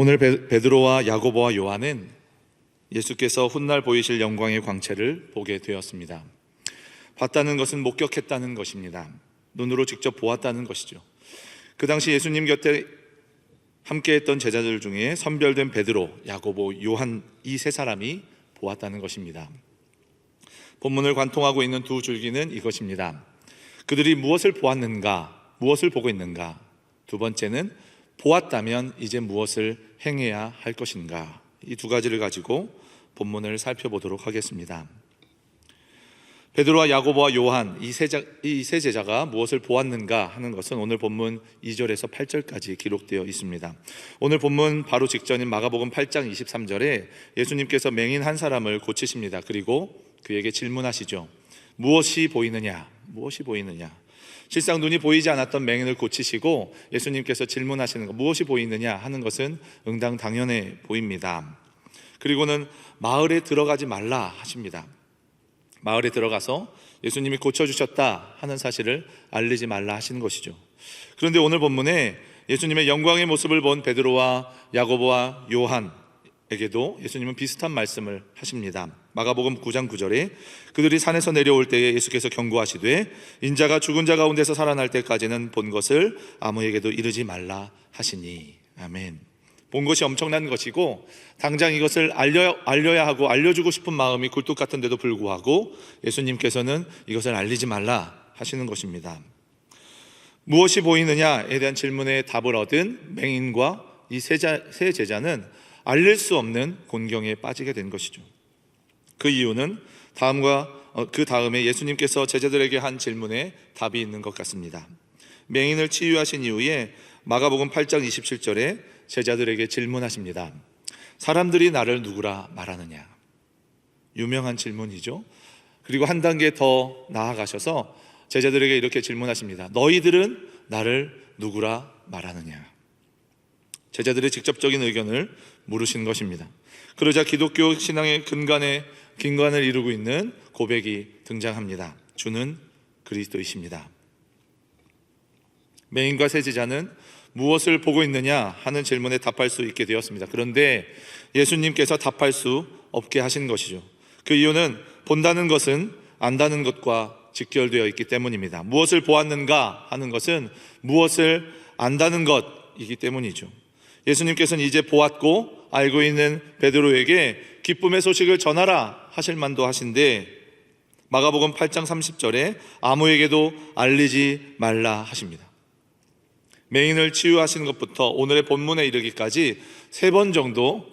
오늘 베드로와 야고보와 요한은 예수께서 훗날 보이실 영광의 광채를 보게 되었습니다. 봤다는 것은 목격했다는 것입니다. 눈으로 직접 보았다는 것이죠. 그 당시 예수님 곁에 함께했던 제자들 중에 선별된 베드로, 야고보, 요한 이 세 사람이 보았다는 것입니다. 본문을 관통하고 있는 두 줄기는 이것입니다. 그들이 무엇을 보았는가, 무엇을 보고 있는가. 두 번째는 보았다면 이제 무엇을 행해야 할 것인가. 이 두 가지를 가지고 본문을 살펴보도록 하겠습니다. 베드로와 야고보와 요한 이 세 제자가 무엇을 보았는가 하는 것은 오늘 본문 2절에서 8절까지 기록되어 있습니다. 오늘 본문 바로 직전인 마가복음 8장 23절에 예수님께서 맹인 한 사람을 고치십니다. 그리고 그에게 질문하시죠. 무엇이 보이느냐? 무엇이 보이느냐? 실상 눈이 보이지 않았던 맹인을 고치시고 예수님께서 질문하시는 것, 무엇이 보이느냐 하는 것은 응당당연해 보입니다. 그리고는 마을에 들어가지 말라 하십니다. 마을에 들어가서 예수님이 고쳐주셨다 하는 사실을 알리지 말라 하시는 것이죠. 그런데 오늘 본문에 예수님의 영광의 모습을 본 베드로와 야고보와 요한에게도 예수님은 비슷한 말씀을 하십니다. 마가복음 9장 9절에 그들이 산에서 내려올 때에 예수께서 경고하시되 인자가 죽은 자 가운데서 살아날 때까지는 본 것을 아무에게도 이르지 말라 하시니. 아멘. 본 것이 엄청난 것이고 당장 이것을 알려야 하고 알려주고 싶은 마음이 굴뚝 같은데도 불구하고 예수님께서는 이것을 알리지 말라 하시는 것입니다. 무엇이 보이느냐에 대한 질문에 답을 얻은 맹인과 이 세 제자는 알릴 수 없는 곤경에 빠지게 된 것이죠. 그 이유는 그 다음에 예수님께서 제자들에게 한 질문에 답이 있는 것 같습니다. 맹인을 치유하신 이후에 마가복음 8장 27절에 제자들에게 질문하십니다. 사람들이 나를 누구라 말하느냐? 유명한 질문이죠. 그리고 한 단계 더 나아가셔서 제자들에게 이렇게 질문하십니다. 너희들은 나를 누구라 말하느냐? 제자들의 직접적인 의견을 물으신 것입니다. 그러자 기독교 신앙의 근간을 이루고 있는 고백이 등장합니다. 주는 그리스도이십니다. 맹인과 세 제자는 무엇을 보고 있느냐 하는 질문에 답할 수 있게 되었습니다. 그런데 예수님께서 답할 수 없게 하신 것이죠. 그 이유는 본다는 것은 안다는 것과 직결되어 있기 때문입니다. 무엇을 보았는가 하는 것은 무엇을 안다는 것이기 때문이죠. 예수님께서는 이제 보았고 알고 있는 베드로에게 기쁨의 소식을 전하라 하실 만도 하신데 마가복음 8장 30절에 아무에게도 알리지 말라 하십니다. 맹인을 치유하시는 것부터 오늘의 본문에 이르기까지 3번 정도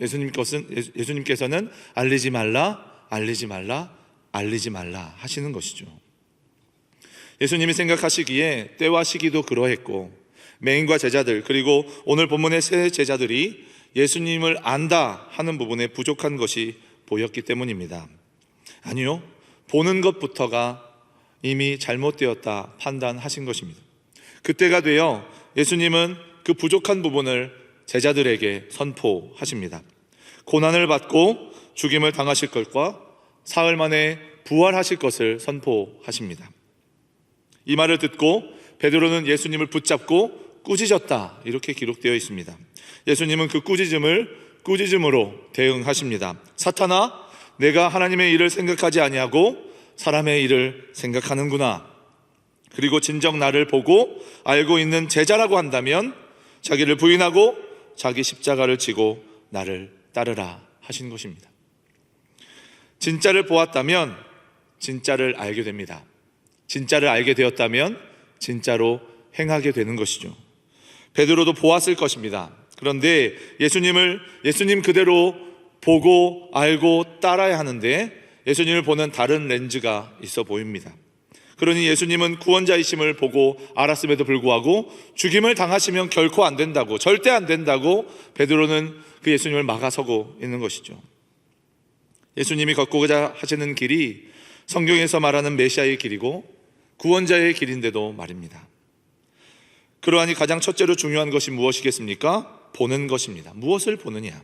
예수님께서는 알리지 말라, 알리지 말라, 알리지 말라 하시는 것이죠. 예수님이 생각하시기에 때와 시기도 그러했고 맹인과 제자들 그리고 오늘 본문의 세 제자들이 예수님을 안다 하는 부분에 부족한 것이 보였기 때문입니다. 아니요, 보는 것부터가 이미 잘못되었다 판단하신 것입니다. 그때가 되어 예수님은 그 부족한 부분을 제자들에게 선포하십니다. 고난을 받고 죽임을 당하실 것과 사흘 만에 부활하실 것을 선포하십니다. 이 말을 듣고 베드로는 예수님을 붙잡고 꾸짖었다 이렇게 기록되어 있습니다. 예수님은 그 꾸짖음으로 대응하십니다. 사탄아, 내가 하나님의 일을 생각하지 아니하고 사람의 일을 생각하는구나. 그리고 진정 나를 보고 알고 있는 제자라고 한다면 자기를 부인하고 자기 십자가를 지고 나를 따르라 하신 것입니다. 진짜를 보았다면 진짜를 알게 됩니다. 진짜를 알게 되었다면 진짜로 행하게 되는 것이죠. 베드로도 보았을 것입니다. 그런데 예수님 그대로 보고 알고 따라야 하는데 예수님을 보는 다른 렌즈가 있어 보입니다. 그러니 예수님은 구원자이심을 보고 알았음에도 불구하고 죽임을 당하시면 결코 안 된다고, 절대 안 된다고 베드로는 그 예수님을 막아서고 있는 것이죠. 예수님이 걷고자 하시는 길이 성경에서 말하는 메시아의 길이고 구원자의 길인데도 말입니다. 그러하니 가장 첫째로 중요한 것이 무엇이겠습니까? 보는 것입니다. 무엇을 보느냐?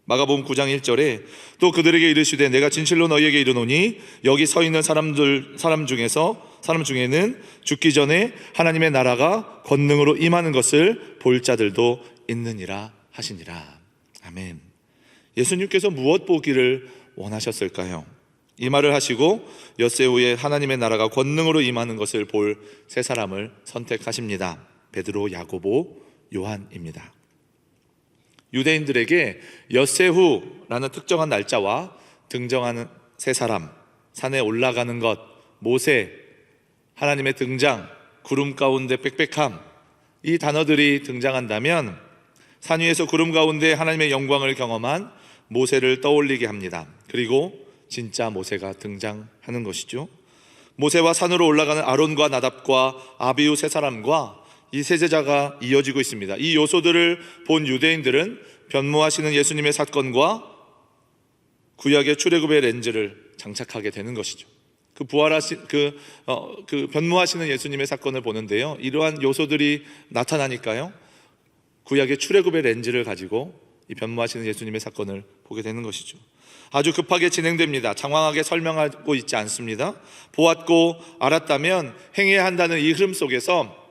마가복음 9장 1절에 또 그들에게 이르시되 내가 진실로 너희에게 이르노니 여기 서 있는 사람 중에는 죽기 전에 하나님의 나라가 권능으로 임하는 것을 볼 자들도 있느니라 하시니라. 아멘. 예수님께서 무엇 보기를 원하셨을까요? 이 말을 하시고 엿새 후에 하나님의 나라가 권능으로 임하는 것을 볼 세 사람을 선택하십니다. 베드로, 야고보, 요한입니다. 유대인들에게 엿새 후라는 특정한 날짜와 등장하는 세 사람, 산에 올라가는 것, 모세, 하나님의 등장, 구름 가운데 빽빽함, 이 단어들이 등장한다면 산 위에서 구름 가운데 하나님의 영광을 경험한 모세를 떠올리게 합니다. 그리고 진짜 모세가 등장하는 것이죠. 모세와 산으로 올라가는 아론과 나답과 아비후 세 사람과 이 세 제자가 이어지고 있습니다. 이 요소들을 본 유대인들은 변모하시는 예수님의 사건과 구약의 출애굽의 렌즈를 장착하게 되는 것이죠. 그 변모하시는 예수님의 사건을 보는데요, 이러한 요소들이 나타나니까요, 구약의 출애굽의 렌즈를 가지고 이 변모하시는 예수님의 사건을 보게 되는 것이죠. 아주 급하게 진행됩니다. 장황하게 설명하고 있지 않습니다. 보았고 알았다면 행해야 한다는 이 흐름 속에서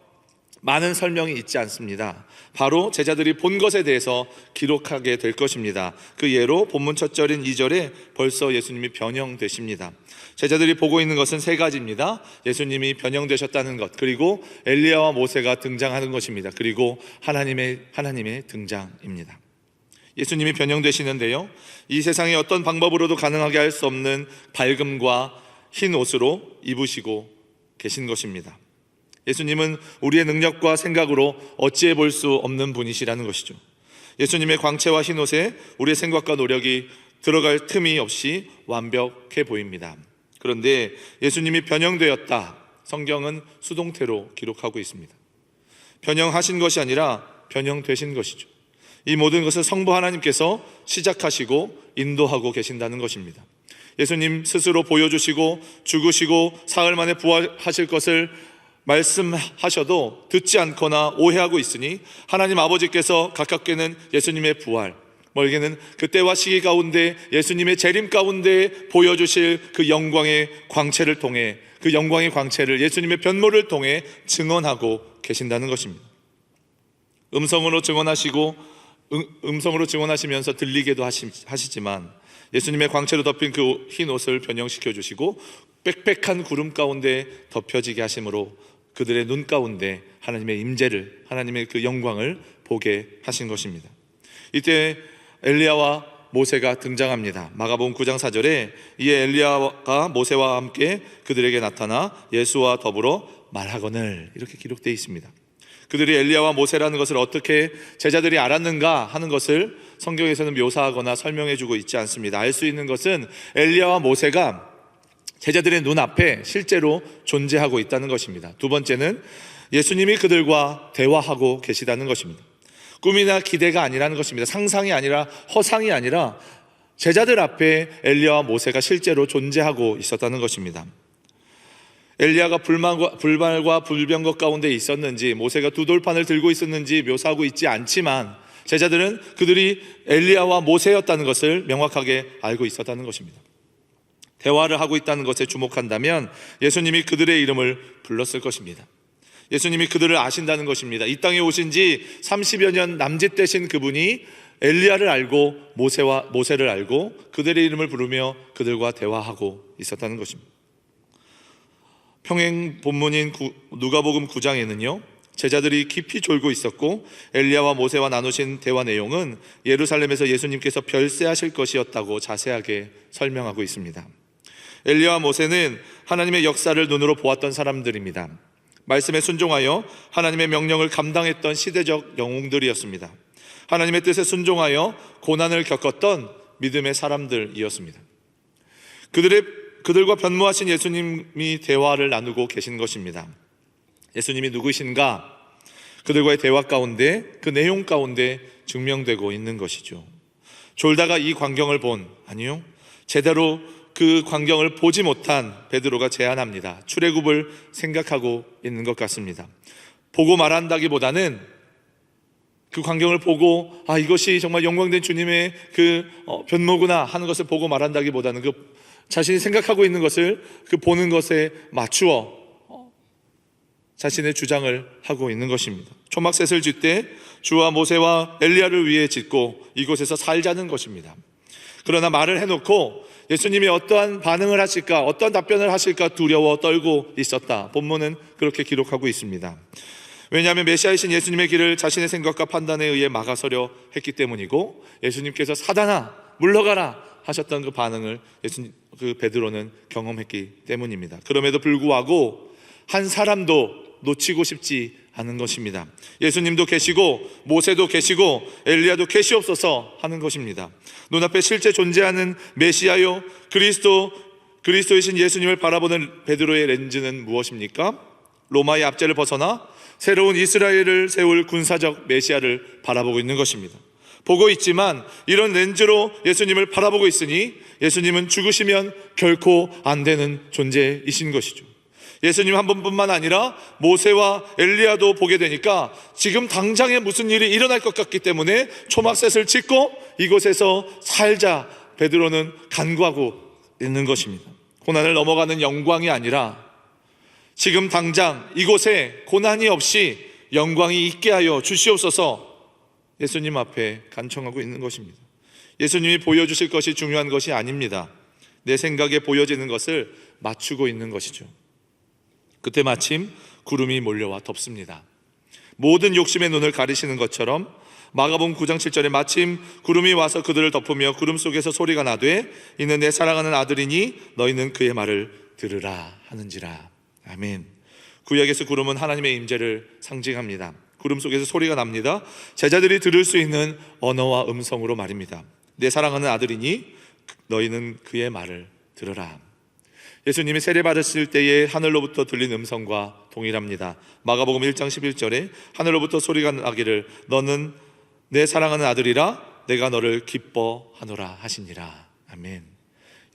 많은 설명이 있지 않습니다. 바로 제자들이 본 것에 대해서 기록하게 될 것입니다. 그 예로 본문 첫 절인 2절에 벌써 예수님이 변형되십니다. 제자들이 보고 있는 것은 세 가지입니다. 예수님이 변형되셨다는 것, 그리고 엘리야와 모세가 등장하는 것입니다. 그리고 하나님의 등장입니다. 예수님이 변형되시는데요, 이 세상에 어떤 방법으로도 가능하게 할 수 없는 밝음과 흰 옷으로 입으시고 계신 것입니다. 예수님은 우리의 능력과 생각으로 어찌해 볼 수 없는 분이시라는 것이죠. 예수님의 광채와 흰 옷에 우리의 생각과 노력이 들어갈 틈이 없이 완벽해 보입니다. 그런데 예수님이 변형되었다, 성경은 수동태로 기록하고 있습니다. 변형하신 것이 아니라 변형되신 것이죠. 이 모든 것을 성부 하나님께서 시작하시고 인도하고 계신다는 것입니다. 예수님 스스로 보여주시고 죽으시고 사흘 만에 부활하실 것을 말씀하셔도 듣지 않거나 오해하고 있으니 하나님 아버지께서 가깝게는 예수님의 부활, 멀게는 그때와 시기 가운데 예수님의 재림 가운데 보여주실 그 영광의 광채를 통해, 그 영광의 광채를 예수님의 변모를 통해 증언하고 계신다는 것입니다. 음성으로 증언하시면서 들리게도 하시지만 예수님의 광채로 덮인 그 흰 옷을 변형시켜 주시고 빽빽한 구름 가운데 덮여지게 하심으로 그들의 눈 가운데 하나님의 임재를, 하나님의 그 영광을 보게 하신 것입니다. 이때 엘리야와 모세가 등장합니다. 마가복음 9장 4절에 이에 엘리야가 모세와 함께 그들에게 나타나 예수와 더불어 말하거늘, 이렇게 기록되어 있습니다. 그들이 엘리야와 모세라는 것을 어떻게 제자들이 알았는가 하는 것을 성경에서는 묘사하거나 설명해주고 있지 않습니다. 알 수 있는 것은 엘리야와 모세가 제자들의 눈앞에 실제로 존재하고 있다는 것입니다. 두 번째는 예수님이 그들과 대화하고 계시다는 것입니다. 꿈이나 기대가 아니라는 것입니다. 상상이 아니라, 허상이 아니라 제자들 앞에 엘리야와 모세가 실제로 존재하고 있었다는 것입니다. 엘리야가 불말과 불병거 가운데 있었는지, 모세가 두 돌판을 들고 있었는지 묘사하고 있지 않지만 제자들은 그들이 엘리야와 모세였다는 것을 명확하게 알고 있었다는 것입니다. 대화를 하고 있다는 것에 주목한다면 예수님이 그들의 이름을 불렀을 것입니다. 예수님이 그들을 아신다는 것입니다. 이 땅에 오신 지 30여 년 남짓 되신 그분이 엘리야를 알고 모세를 알고 그들의 이름을 부르며 그들과 대화하고 있었다는 것입니다. 평행 본문인 누가복음 9장에는요, 제자들이 깊이 졸고 있었고 엘리야와 모세와 나누신 대화 내용은 예루살렘에서 예수님께서 별세하실 것이었다고 자세하게 설명하고 있습니다. 엘리야와 모세는 하나님의 역사를 눈으로 보았던 사람들입니다. 말씀에 순종하여 하나님의 명령을 감당했던 시대적 영웅들이었습니다. 하나님의 뜻에 순종하여 고난을 겪었던 믿음의 사람들이었습니다. 그들과 변모하신 예수님이 대화를 나누고 계신 것입니다. 예수님이 누구신가? 그들과의 대화 가운데, 그 내용 가운데 증명되고 있는 것이죠. 졸다가 이 광경을 아니요, 제대로 그 광경을 보지 못한 베드로가 제안합니다. 출애굽을 생각하고 있는 것 같습니다. 보고 말한다기보다는 그 광경을 보고 이것이 정말 영광된 주님의 그 변모구나 하는 것을 보고 말한다기보다는 자신이 생각하고 있는 것을 그 보는 것에 맞추어 자신의 주장을 하고 있는 것입니다. 초막셋을 짓되 주와 모세와 엘리야를 위해 짓고 이곳에서 살자는 것입니다. 그러나 말을 해놓고 예수님이 어떠한 반응을 하실까, 어떠한 답변을 하실까 두려워 떨고 있었다. 본문은 그렇게 기록하고 있습니다. 왜냐하면 메시아이신 예수님의 길을 자신의 생각과 판단에 의해 막아서려 했기 때문이고, 예수님께서 사단아 물러가라 하셨던 그 반응을 베드로는 경험했기 때문입니다. 그럼에도 불구하고 한 사람도 놓치고 싶지 않은 것입니다. 예수님도 계시고 모세도 계시고 엘리야도 계시옵소서 하는 것입니다. 눈앞에 실제 존재하는 메시아요 그리스도이신 예수님을 바라보는 베드로의 렌즈는 무엇입니까? 로마의 압제를 벗어나 새로운 이스라엘을 세울 군사적 메시아를 바라보고 있는 것입니다. 보고 있지만 이런 렌즈로 예수님을 바라보고 있으니 예수님은 죽으시면 결코 안 되는 존재이신 것이죠. 예수님 한 분뿐만 아니라 모세와 엘리야도 보게 되니까 지금 당장에 무슨 일이 일어날 것 같기 때문에 초막셋을 짓고 이곳에서 살자 베드로는 간구하고 있는 것입니다. 고난을 넘어가는 영광이 아니라 지금 당장 이곳에 고난이 없이 영광이 있게 하여 주시옵소서 예수님 앞에 간청하고 있는 것입니다. 예수님이 보여주실 것이 중요한 것이 아닙니다. 내 생각에 보여지는 것을 맞추고 있는 것이죠. 그때 마침 구름이 몰려와 덮습니다. 모든 욕심의 눈을 가리시는 것처럼 마가복음 9장 7절에 마침 구름이 와서 그들을 덮으며 구름 속에서 소리가 나되 이는 내 사랑하는 아들이니 너희는 그의 말을 들으라 하는지라. 아멘. 구약에서 구름은 하나님의 임재를 상징합니다. 구름 속에서 소리가 납니다. 제자들이 들을 수 있는 언어와 음성으로 말입니다. 내 사랑하는 아들이니 너희는 그의 말을 들으라. 예수님이 세례받으실 때에 하늘로부터 들린 음성과 동일합니다. 마가복음 1장 11절에 하늘로부터 소리가 나기를 너는 내 사랑하는 아들이라 내가 너를 기뻐하노라 하시니라. 아멘.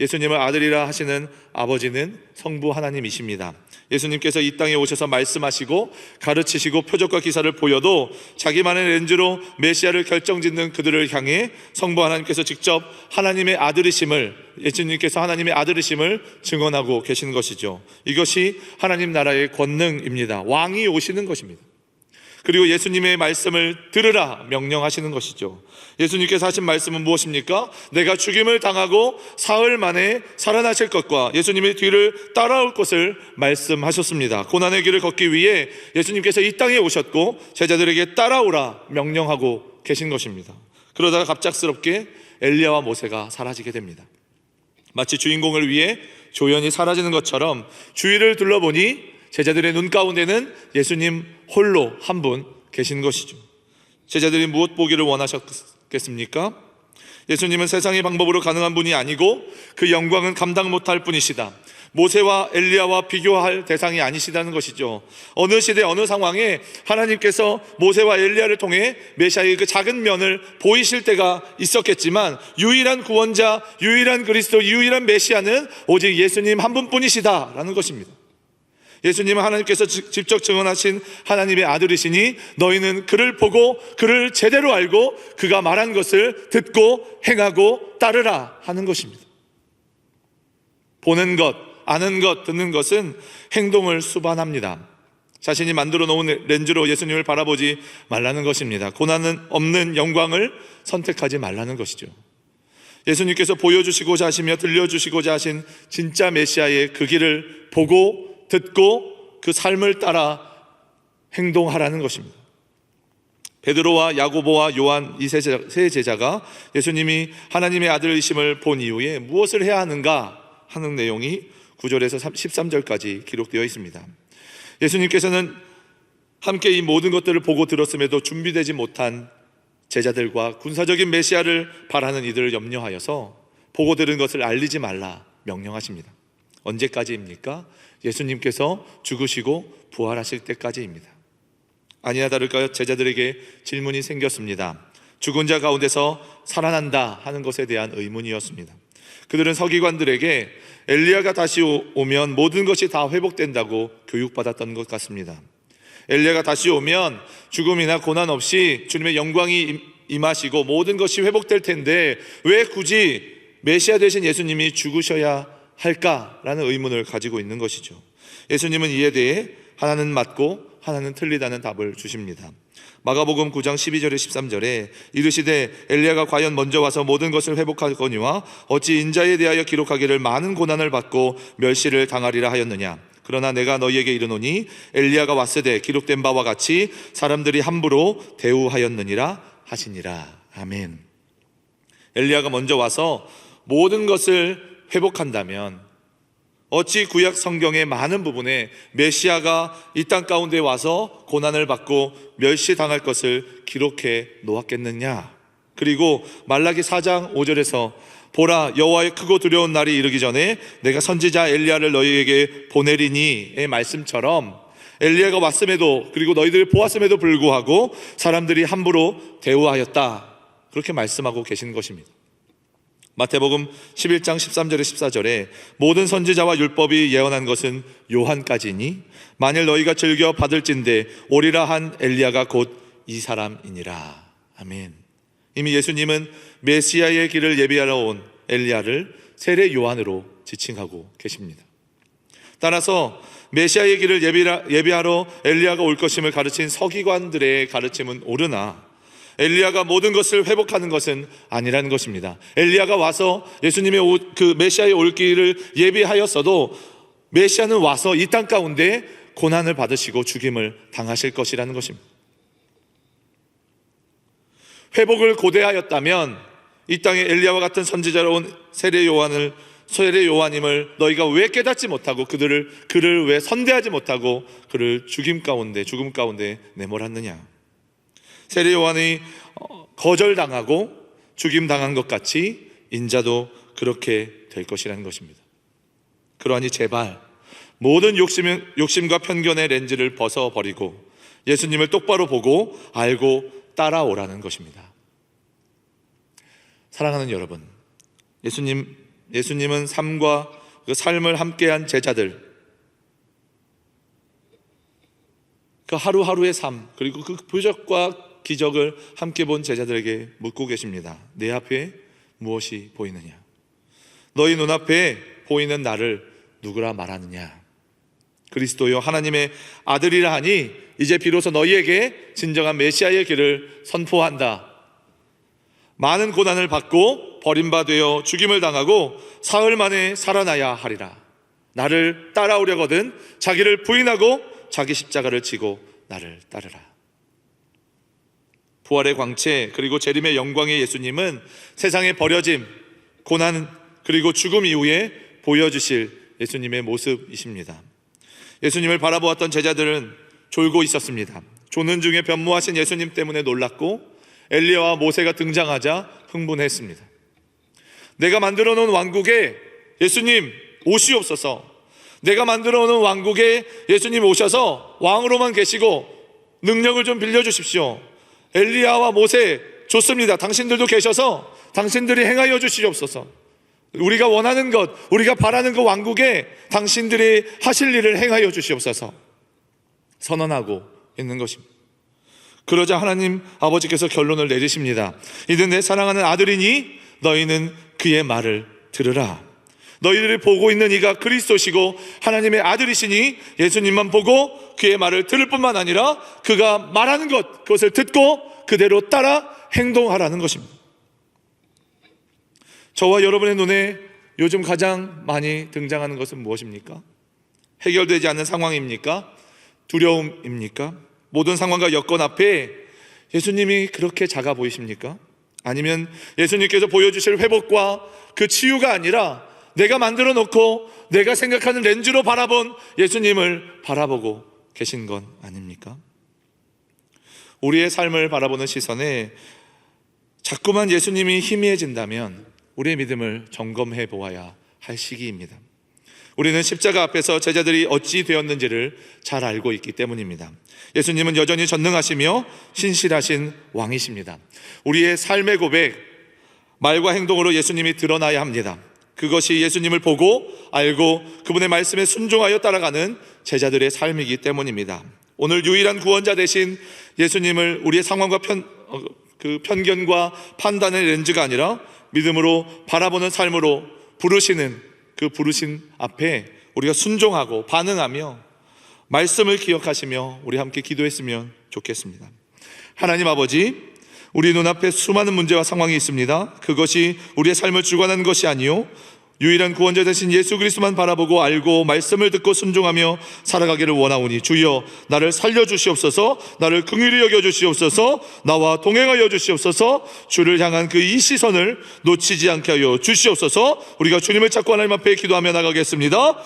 예수님을 아들이라 하시는 아버지는 성부 하나님이십니다. 예수님께서 이 땅에 오셔서 말씀하시고 가르치시고 표적과 기사를 보여도 자기만의 렌즈로 메시아를 결정짓는 그들을 향해 성부 하나님께서 직접 하나님의 아들이심을, 예수님께서 하나님의 아들이심을 증언하고 계시는 것이죠. 이것이 하나님 나라의 권능입니다. 왕이 오시는 것입니다. 그리고 예수님의 말씀을 들으라 명령하시는 것이죠. 예수님께서 하신 말씀은 무엇입니까? 내가 죽임을 당하고 사흘 만에 살아나실 것과 예수님의 뒤를 따라올 것을 말씀하셨습니다. 고난의 길을 걷기 위해 예수님께서 이 땅에 오셨고 제자들에게 따라오라 명령하고 계신 것입니다. 그러다가 갑작스럽게 엘리야와 모세가 사라지게 됩니다. 마치 주인공을 위해 조연이 사라지는 것처럼 주위를 둘러보니 제자들의 눈 가운데는 예수님 홀로 한 분 계신 것이죠. 제자들이 무엇 보기를 원하셨겠습니까? 예수님은 세상의 방법으로 가능한 분이 아니고 그 영광은 감당 못할 분이시다. 모세와 엘리야와 비교할 대상이 아니시다는 것이죠. 어느 시대 어느 상황에 하나님께서 모세와 엘리야를 통해 메시아의 그 작은 면을 보이실 때가 있었겠지만 유일한 구원자, 유일한 그리스도, 유일한 메시아는 오직 예수님 한 분뿐이시다라는 것입니다. 예수님은 하나님께서 직접 증언하신 하나님의 아들이시니 너희는 그를 보고 그를 제대로 알고 그가 말한 것을 듣고 행하고 따르라 하는 것입니다. 보는 것, 아는 것, 듣는 것은 행동을 수반합니다. 자신이 만들어 놓은 렌즈로 예수님을 바라보지 말라는 것입니다. 고난은 없는 영광을 선택하지 말라는 것이죠. 예수님께서 보여주시고자 하시며 들려주시고자 하신 진짜 메시아의 그 길을 보고 듣고 그 삶을 따라 행동하라는 것입니다. 베드로와 야고보와 요한 이 세 제자가 예수님이 하나님의 아들이심을 본 이후에 무엇을 해야 하는가 하는 내용이 9절에서 13절까지 기록되어 있습니다. 예수님께서는 함께 이 모든 것들을 보고 들었음에도 준비되지 못한 제자들과 군사적인 메시아를 바라는 이들을 염려하여서 보고 들은 것을 알리지 말라 명령하십니다. 언제까지입니까? 예수님께서 죽으시고 부활하실 때까지입니다. 아니나 다를까요? 제자들에게 질문이 생겼습니다. 죽은 자 가운데서 살아난다 하는 것에 대한 의문이었습니다. 그들은 서기관들에게 엘리야가 다시 오면 모든 것이 다 회복된다고 교육받았던 것 같습니다. 엘리야가 다시 오면 죽음이나 고난 없이 주님의 영광이 임하시고 모든 것이 회복될 텐데 왜 굳이 메시아 되신 예수님이 죽으셔야 할까라는 의문을 가지고 있는 것이죠. 예수님은 이에 대해 하나는 맞고 하나는 틀리다는 답을 주십니다. 마가복음 9장 12절에 13절에 이르시되 엘리야가 과연 먼저 와서 모든 것을 회복하거니와 어찌 인자에 대하여 기록하기를 많은 고난을 받고 멸시를 당하리라 하였느냐. 그러나 내가 너희에게 이르노니 엘리야가 왔으되 기록된 바와 같이 사람들이 함부로 대우하였느니라 하시니라. 아멘. 엘리야가 먼저 와서 모든 것을 회복한다면 어찌 구약 성경의 많은 부분에 메시아가 이 땅 가운데 와서 고난을 받고 멸시당할 것을 기록해 놓았겠느냐. 그리고 말라기 4장 5절에서 보라, 여호와의 크고 두려운 날이 이르기 전에 내가 선지자 엘리야를 너희에게 보내리니의 말씀처럼 엘리야가 왔음에도, 그리고 너희들이 보았음에도 불구하고 사람들이 함부로 대우하였다, 그렇게 말씀하고 계신 것입니다. 마태복음 11장 13절에 14절에 모든 선지자와 율법이 예언한 것은 요한까지니 만일 너희가 즐겨 받을진대 오리라 한 엘리야가 곧 이 사람이니라. 아멘. 이미 예수님은 메시아의 길을 예비하러 온 엘리야를 세례 요한으로 지칭하고 계십니다. 따라서 메시아의 길을 예비하러 엘리야가 올 것임을 가르친 서기관들의 가르침은 옳으나 엘리야가 모든 것을 회복하는 것은 아니라는 것입니다. 엘리야가 와서 예수님의 그 메시아의 올 길을 예비하였어도 메시아는 와서 이 땅 가운데 고난을 받으시고 죽임을 당하실 것이라는 것입니다. 회복을 고대하였다면 이 땅에 엘리야와 같은 선지자로 온 세례 요한임을 너희가 왜 깨닫지 못하고 그를 왜 선대하지 못하고 그를 죽음 가운데 내몰았느냐. 세례 요한이 거절당하고 죽임당한 것 같이 인자도 그렇게 될 것이라는 것입니다. 그러하니 제발 모든 욕심과 편견의 렌즈를 벗어버리고 예수님을 똑바로 보고 알고 따라오라는 것입니다. 사랑하는 여러분, 예수님은 삶과 그 삶을 함께한 제자들, 그 하루하루의 삶, 그리고 그 표적과 기적을 함께 본 제자들에게 묻고 계십니다. 내 앞에 무엇이 보이느냐? 너희 눈앞에 보이는 나를 누구라 말하느냐? 그리스도여 하나님의 아들이라 하니 이제 비로소 너희에게 진정한 메시아의 길을 선포한다. 많은 고난을 받고 버림받아 죽임을 당하고 사흘 만에 살아나야 하리라. 나를 따라오려거든 자기를 부인하고 자기 십자가를 지고 나를 따르라. 부활의 광채 그리고 재림의 영광의 예수님은 세상의 버려짐, 고난 그리고 죽음 이후에 보여주실 예수님의 모습이십니다. 예수님을 바라보았던 제자들은 졸고 있었습니다. 조는 중에 변모하신 예수님 때문에 놀랐고 엘리야와 모세가 등장하자 흥분했습니다. 내가 만들어 놓은 왕국에 예수님 오시옵소서. 내가 만들어 놓은 왕국에 예수님 오셔서 왕으로만 계시고 능력을 좀 빌려주십시오. 엘리야와 모세 좋습니다. 당신들도 계셔서 당신들이 행하여 주시옵소서. 우리가 원하는 것, 우리가 바라는 그 왕국에 당신들이 하실 일을 행하여 주시옵소서 선언하고 있는 것입니다. 그러자 하나님 아버지께서 결론을 내리십니다. 이는 내 사랑하는 아들이니 너희는 그의 말을 들으라. 너희들이 보고 있는 이가 그리스도시고 하나님의 아들이시니 예수님만 보고 그의 말을 들을 뿐만 아니라 그가 말하는 것, 그것을 듣고 그대로 따라 행동하라는 것입니다. 저와 여러분의 눈에 요즘 가장 많이 등장하는 것은 무엇입니까? 해결되지 않는 상황입니까? 두려움입니까? 모든 상황과 여건 앞에 예수님이 그렇게 작아 보이십니까? 아니면 예수님께서 보여주실 회복과 그 치유가 아니라 내가 만들어 놓고 내가 생각하는 렌즈로 바라본 예수님을 바라보고 계신 건 아닙니까? 우리의 삶을 바라보는 시선에 자꾸만 예수님이 희미해진다면 우리의 믿음을 점검해 보아야 할 시기입니다. 우리는 십자가 앞에서 제자들이 어찌 되었는지를 잘 알고 있기 때문입니다. 예수님은 여전히 전능하시며 신실하신 왕이십니다. 우리의 삶의 고백, 말과 행동으로 예수님이 드러나야 합니다. 그것이 예수님을 보고 알고 그분의 말씀에 순종하여 따라가는 제자들의 삶이기 때문입니다. 오늘 유일한 구원자 되신 예수님을 우리의 상황과 편견과 판단의 렌즈가 아니라 믿음으로 바라보는 삶으로 부르시는 그 부르신 앞에 우리가 순종하고 반응하며 말씀을 기억하시며 우리 함께 기도했으면 좋겠습니다. 하나님 아버지, 우리 눈앞에 수많은 문제와 상황이 있습니다. 그것이 우리의 삶을 주관하는 것이 아니요 유일한 구원자 되신 예수 그리스도만 바라보고 알고 말씀을 듣고 순종하며 살아가기를 원하오니 주여 나를 살려주시옵소서, 나를 긍휼히 여겨주시옵소서, 나와 동행하여 주시옵소서. 주를 향한 그 이 시선을 놓치지 않게 하여 주시옵소서. 우리가 주님을 찾고 하나님 앞에 기도하며 나가겠습니다.